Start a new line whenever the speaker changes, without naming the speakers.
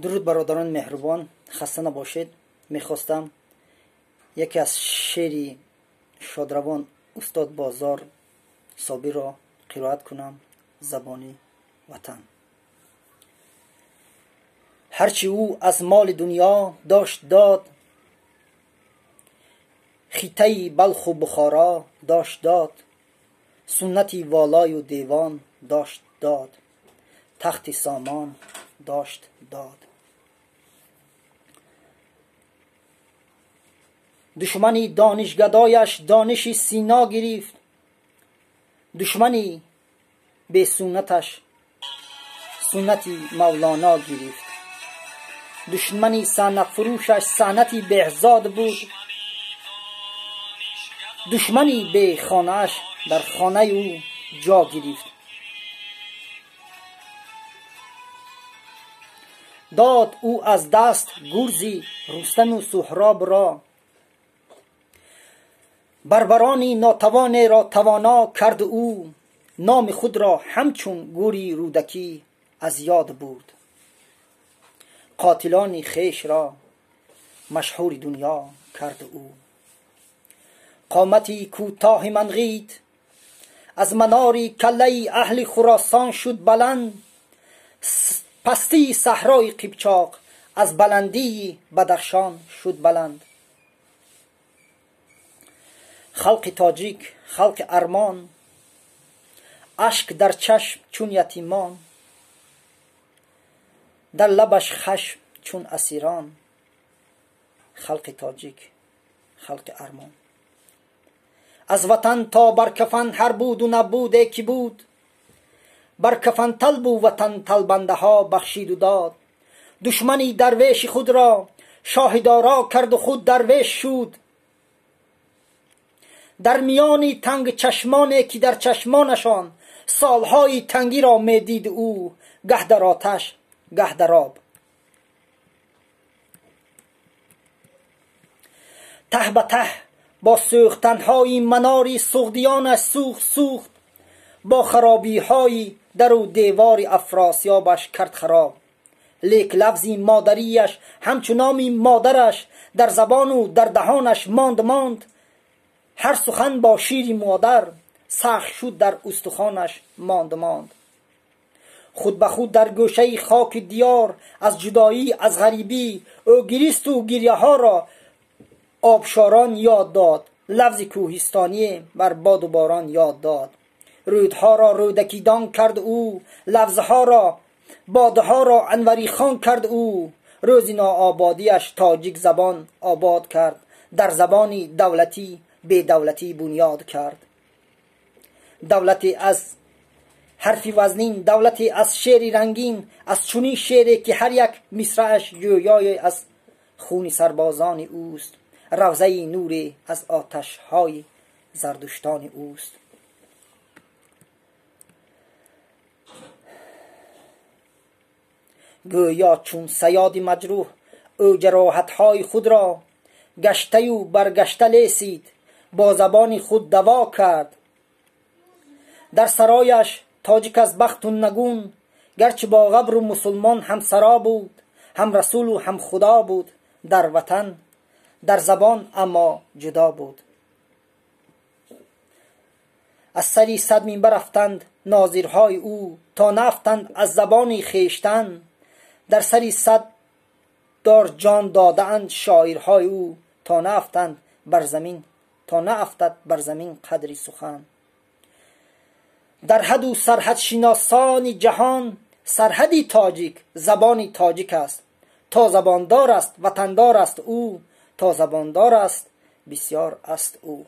درود برادران مهربان، خسته نباشید. میخواستم یکی از شعری شادروان استاد بازار صابی را قرائت کنم. زبانی وطن. هرچی او از مال دنیا داشت داد، خیطه بلخ و بخارا داشت داد، سنتی والای و دیوان داشت داد، تخت سامان داشت داد. دشمنی دانشگدایش دانشی سینا گرفت، دشمنی به سنتش سنتی مولانا گرفت، دشمنی صنعت فروشش صنعتی بهزاد بود، دشمنی به خانه‌اش در خانه او جا گرفت. داد او از دست گرزی رستم و سهراب را، بربرانی ناتوان را توانا کرد او، نام خود را همچون گوری رودکی از یاد برد. قاتلانی خویش را مشهور دنیا کرد او، قامتی کوتاه منقیت از مناری کله اهل خراسان شد بلند، پستی صحرای قیپچاق از بلندی بدخشان شد بلند. خلق تاجیک خلق ارمان، اشک در چشم چون یتیمان، در لبش خشم چون اسیران. خلق تاجیک خلق ارمان. از وطن تا بر کفن هر بود و نبوده کی بود، بر کفن طلب و وطن طلبنده ها بخشید و داد. دشمنی درویش خود را شاهدارا کرد و خود درویش شد، در میانی تنگ چشمانی که در چشمانشان سالهای تنگی را میدید او، گه در آتش گه در آب. ته به ته با سوختنهای مناری سغدیانش سوخت، با خرابی های در و دیوار افراسیابش کرد خراب. لیک لفظی مادریش همچنامی مادرش در زبان و در دهانش ماند، هر سخن با شیری مادر سخت شد در استخوانش ماند. خود به خود در گوشه خاک دیار از جدایی از غریبی او گریست و گریه ها را آبشاران یاد داد، لفظ کوهستانی بر باد و باران یاد داد. رودها را رودکیدان کرد او، لفظها را بادها را انوری خان کرد او. روزی ناآبادیش تاجیک زبان آباد کرد، در زبانی دولتی به دولتی بنیاد کرد. دولتی از حرفی وزنین، دولتی از شعری رنگین، از چنین شعری که هر یک مصرعش جویای از خون سربازان اوست، روضه نوری از آتش های زردشتان اوست. گویا چون صیاد مجروح او جراحت های خود را گشته و برگشته لیسید، با زبان خود دوا کرد. در سرایش تاجیک از بخت و نگون، گرچه با غبر و مسلمان هم سرا بود، هم رسول و هم خدا بود. در وطن در زبان اما جدا بود. از سری صد منبر رفتند ناظرهای او، تا نفتند از زبان خویشتن. در سری صد دار جان دادند شاعرهای او، تا نافتند بر زمین تا نافتد بر زمین قدری سخن. در حد و سرحد شناسان جهان، سرحدی تاجیک زبانی تاجیک است. تا زباندار است وطندار است او، تا زباندار است بسیار است او.